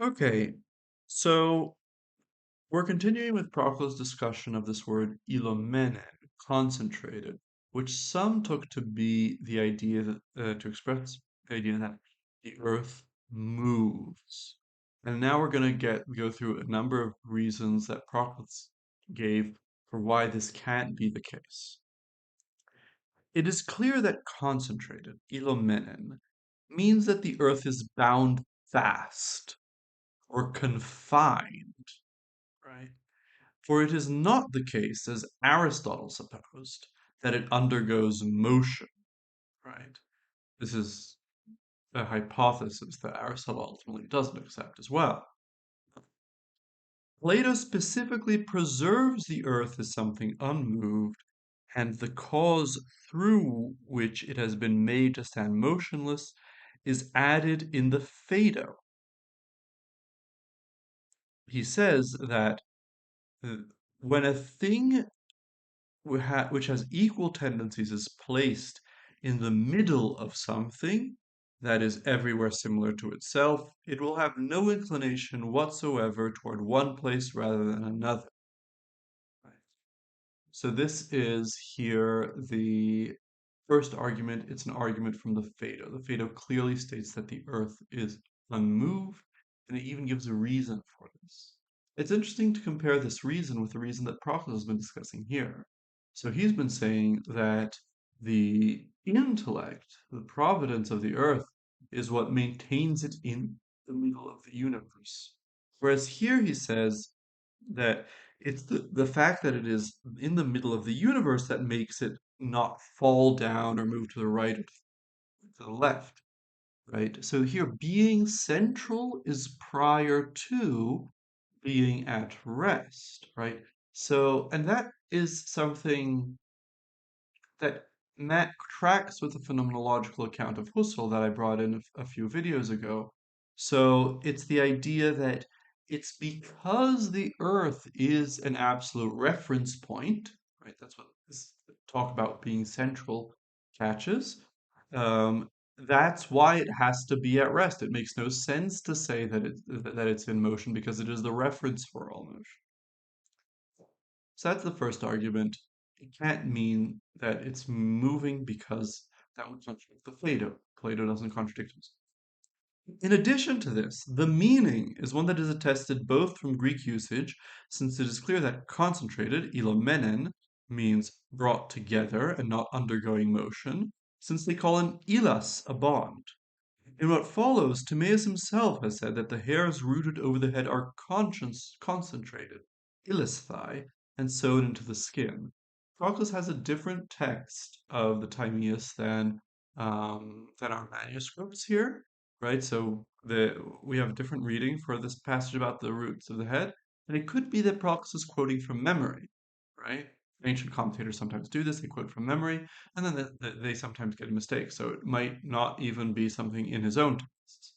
Okay, so we're continuing with Proclus' discussion of this word illomenen, concentrated, which some took to be the idea that to express the idea that the earth moves. And now we're going to go through a number of reasons that Proclus gave for why this can't be the case. It is clear that concentrated, illomenen, means that the earth is bound fast or confined, right? For it is not the case, as Aristotle supposed, that it undergoes motion, right? This is a hypothesis that Aristotle ultimately doesn't accept as well. Plato specifically preserves the earth as something unmoved, and the cause through which it has been made to stand motionless is added in the Phaedo. He says that uh, when a thing which has equal tendencies is placed in the middle of something that is everywhere similar to itself, it will have no inclination whatsoever toward one place rather than another. Right? So this is here the first argument. It's an argument from the Phaedo. The Phaedo clearly states that the earth is unmoved, and it even gives a reason for this. It's interesting to compare this reason with the reason that Proclus has been discussing here. So he's been saying that the intellect, the providence of the earth, is what maintains it in the middle of the universe. Whereas here he says that it's the fact that it is in the middle of the universe that makes it not fall down or move to the right or to the left, right? So here, being central is prior to being at rest, right? So, and that is something that Matt tracks with the phenomenological account of Husserl that I brought in a few videos ago. So it's the idea that it's because the Earth is an absolute reference point, right? That's what this talk about being central catches. That's why it has to be at rest. It makes no sense to say that it's in motion because it is the reference for all motion. So that's the first argument. It can't mean that it's moving because that would contradict the Plato. Plato doesn't contradict himself. In addition to this, the meaning is one that is attested both from Greek usage, since it is clear that concentrated, illomenen, means brought together and not undergoing motion, since they call an illas a bond. In what follows, Timaeus himself has said that the hairs rooted over the head are concentrated, illusthai, and sewed into the skin. Proclus has a different text of the Timaeus than our manuscripts here, right? So we have a different reading for this passage about the roots of the head, and it could be that Proclus is quoting from memory, right? Ancient commentators sometimes do this; they quote from memory, and then they sometimes get a mistake. So it might not even be something in his own texts.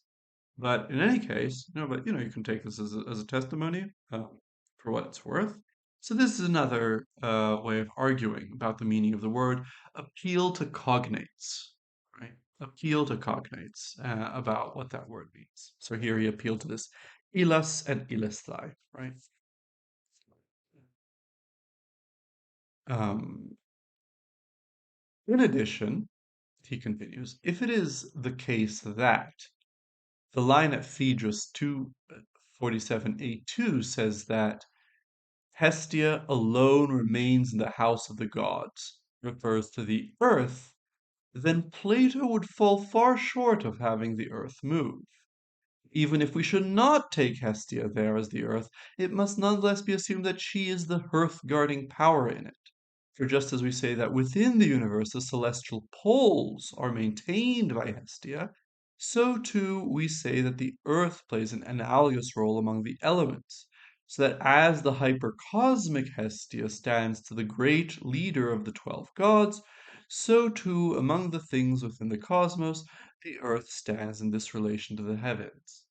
But in any case, you can take this as a testimony for what it's worth. So this is another way of arguing about the meaning of the word appeal to cognates, right? Appeal to cognates about what that word means. So here he appealed to this illas and illusthai, right? Um, in addition, he continues, if it is the case that the line at Phaedrus 247a2 says that Hestia alone remains in the house of the gods, refers to the earth, then Plato would fall far short of having the earth move. Even if we should not take Hestia there as the earth, it must nonetheless be assumed that she is the hearth guarding power in it. For just as we say that within the universe the celestial poles are maintained by Hestia, so too we say that the earth plays an analogous role among the elements, so that as the hypercosmic Hestia stands to the great leader of the 12 gods, so too among the things within the cosmos the earth stands in this relation to the heavens.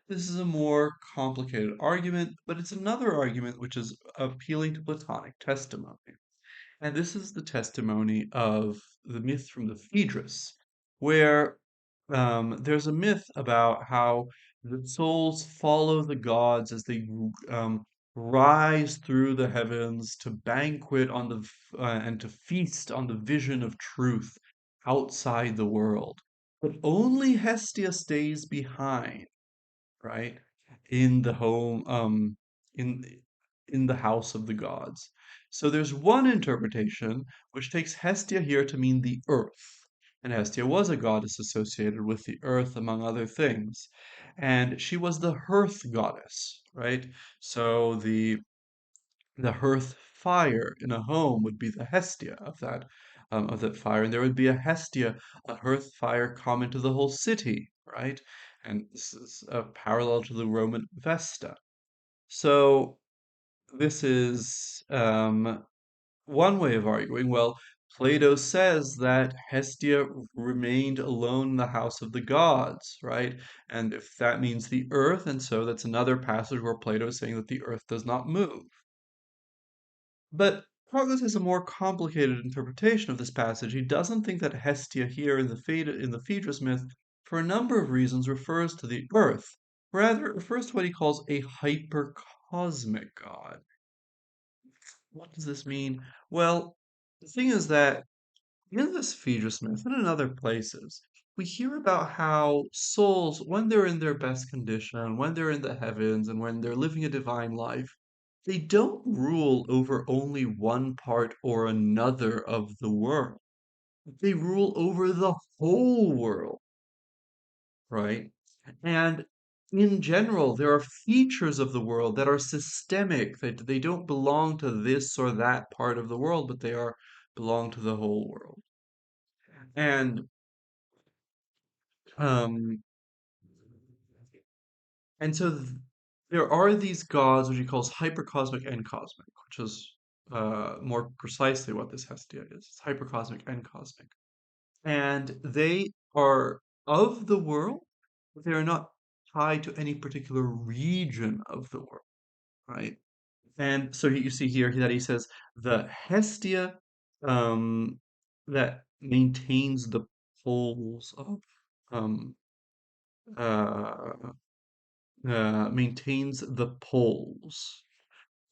This is a more complicated argument, but it's another argument which is appealing to Platonic testimony. And this is the testimony of the myth from the Phaedrus, where there's a myth about how The souls follow the gods as they rise through the heavens to banquet on and to feast on the vision of truth outside the world. But only Hestia stays behind, right? In the home, in in the house of the gods. So there's one interpretation which takes Hestia here to mean the earth. And Hestia was a goddess associated with the earth, among other things. And she was the hearth goddess, right? So the hearth fire in a home would be the Hestia of that fire, and there would be a Hestia, a hearth fire common to the whole city, right? And this is a parallel to the Roman Vesta. So this is one way of arguing. Well, Plato says that Hestia remained alone in the house of the gods, right? And if that means the earth, and so that's another passage where Plato is saying that the earth does not move. But Proclus has a more complicated interpretation of this passage. He doesn't think that Hestia here in the Phaedrus myth, for a number of reasons, refers to the earth. Rather, it refers to what he calls a hypercosmic god. What does this mean? Well, the thing is that in this Phaedrus myth and in other places, we hear about how souls, when they're in their best condition, when they're in the heavens, and when they're living a divine life, they don't rule over only one part or another of the world. They rule over the whole world, right? And in general, there are features of the world that are systemic, that they don't belong to this or that part of the world, but they are belong to the whole world. And um, And so there are these gods, which he calls hypercosmic and cosmic, which is more precisely what this Hestia is. It's hypercosmic and cosmic. And they are of the world, but they are not tied to any particular region of the world, right? And so you see here that he says the Hestia um, that maintains the poles of um, uh, maintains the poles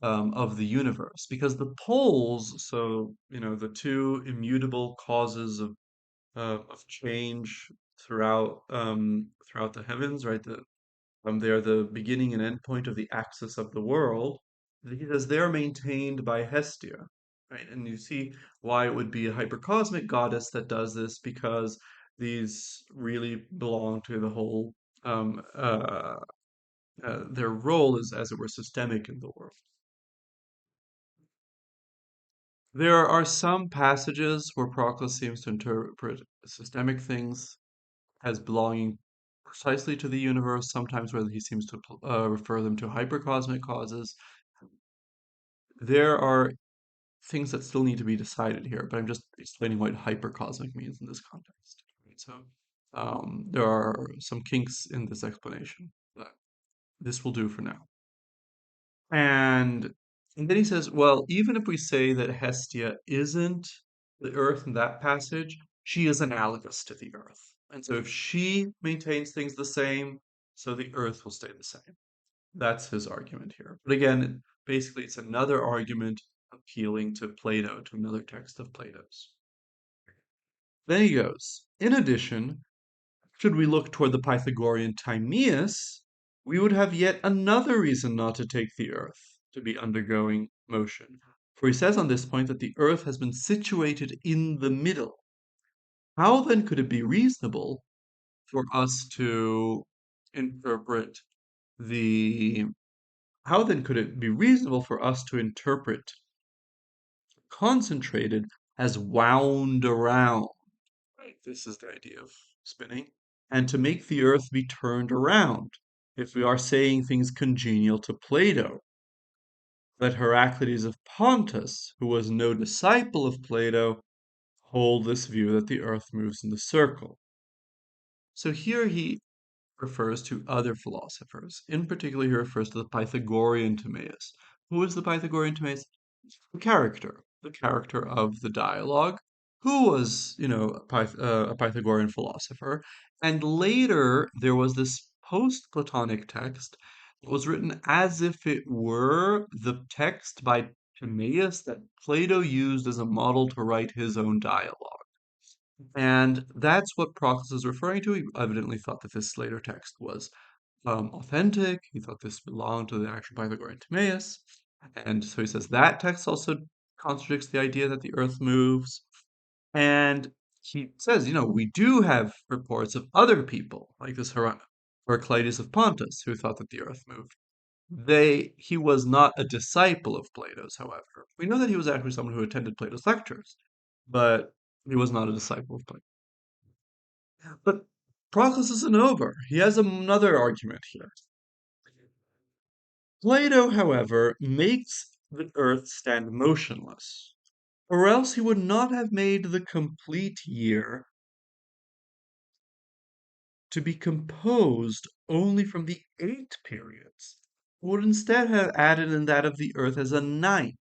of the universe because the poles, so the two immutable causes of change throughout the heavens, right? They are the beginning and end point of the axis of the world because they're maintained by Hestia, right? And you see why it would be a hypercosmic goddess that does this because these really belong to the whole their role is, as it were, systemic in the world. There are some passages where Proclus seems to interpret systemic things as belonging precisely to the universe, sometimes where he seems to refer them to hypercosmic causes. There are things that still need to be decided here, but I'm just explaining what hypercosmic means in this context. Right? So there are some kinks in this explanation, but this will do for now. And and then he says, well, even if we say that Hestia isn't the earth in that passage, she is analogous to the earth. And so if she maintains things the same, so the earth will stay the same. That's his argument here. But again, basically it's another argument appealing to Plato, to another text of Plato's. Then he goes, in addition, should we look toward the Pythagorean Timaeus, we would have yet another reason not to take the earth to be undergoing motion. For he says on this point that the earth has been situated in the middle. How then could it be reasonable for us to interpret the how then could it be reasonable for us to interpret concentrated as wound around? Right, this is the idea of spinning. And to make the earth be turned around, if we are saying things congenial to Plato. Let Heraclides of Pontus, who was no disciple of Plato, hold this view that the earth moves in the circle. So here he refers to other philosophers. In particular, he refers to the Pythagorean Timaeus. Who is the Pythagorean Timaeus? The character of the dialogue, who was, a Pythagorean philosopher. And later, there was this post-Platonic text that was written as if it were the text by Timaeus that Plato used as a model to write his own dialogue. And that's what Proclus is referring to. He evidently thought that this later text was authentic. He thought this belonged to the actual Pythagorean Timaeus. And so he says that text also contradicts the idea that the earth moves. And he says, we do have reports of other people, like this Heraclitus of Pontus, who thought that the earth moved. He was not a disciple of Plato's, however. We know that he was actually someone who attended Plato's lectures, but he was not a disciple of Plato. But Proclus isn't over. He has another argument here. Plato, however, makes the earth stand motionless, or else he would not have made the complete year to be composed only from the 8 periods, would instead have added in that of the earth as a ninth,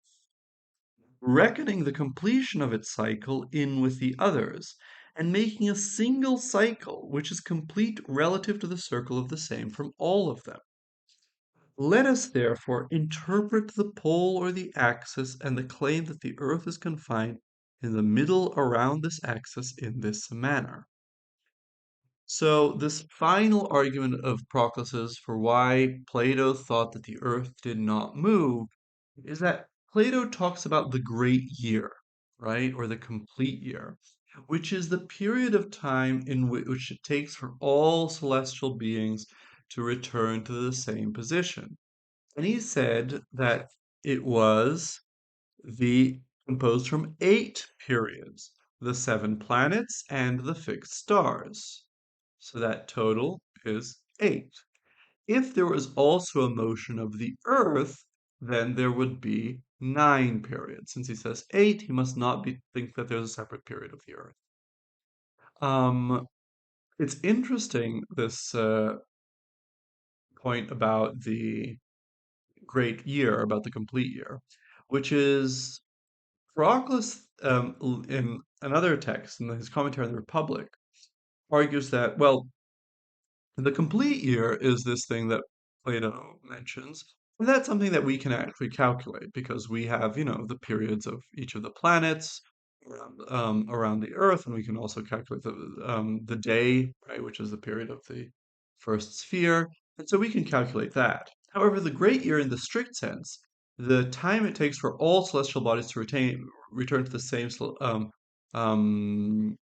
reckoning the completion of its cycle in with the others, and making a single cycle which is complete relative to the circle of the same from all of them. Let us therefore interpret the pole or the axis and the claim that the earth is confined in the middle around this axis in this manner. So, this final argument of Proclus's for why Plato thought that the earth did not move is that Plato talks about the great year, right? Or the complete year, which is the period of time in which it takes for all celestial beings to return to the same position. And he said that it was the composed from 8 periods, the 7 planets and the fixed stars. So that total is 8. If there was also a motion of the Earth, then there would be 9 periods. Since he says 8, he must not think that there's a separate period of the Earth. Um, it's interesting, this point about the great year, about the complete year, which is Proclus, in another text, in his commentary on the Republic, argues that, well, the complete year is this thing that Plato mentions. And that's something that we can actually calculate because we have, the periods of each of the planets around the Earth, and we can also calculate the day, right, which is the period of the first sphere. And so we can calculate that. However, the great year in the strict sense, the time it takes for all celestial bodies to return to um,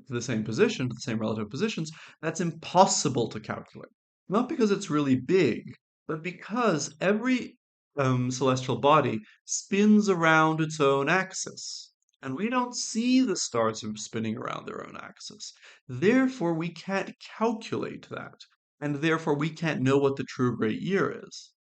the same position, to the same relative positions, that's impossible to calculate. Not because it's really big, but because every celestial body spins around its own axis. And we don't see the stars spinning around their own axis. Therefore, we can't calculate that. And therefore, we can't know what the true great year is.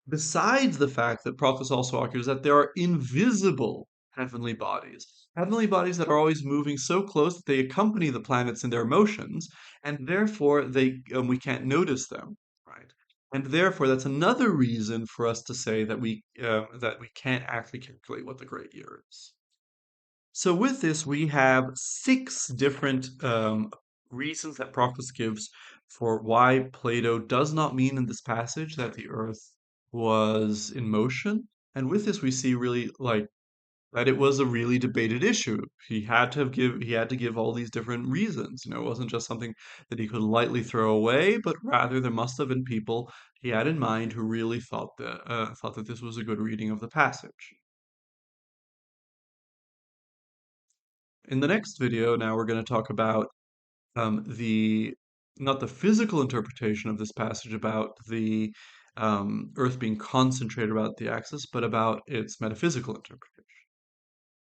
Besides the fact that Proclus also argues that there are invisible heavenly bodies that are always moving so close that they accompany the planets in their motions, and therefore we can't notice them, right? And therefore, that's another reason for us to say that we can't actually calculate what the great year is. So with this, we have 6 different reasons that Proclus gives for why Plato does not mean in this passage that the Earth was in motion. And with this, we see really like that it was a really debated issue. He had to give all these different reasons. It wasn't just something that he could lightly throw away, but rather there must have been people he had in mind who really thought that this was a good reading of the passage. In the next video, now we're going to talk about the not the physical interpretation of this passage about the Earth being concentrated about the axis, but about its metaphysical interpretation.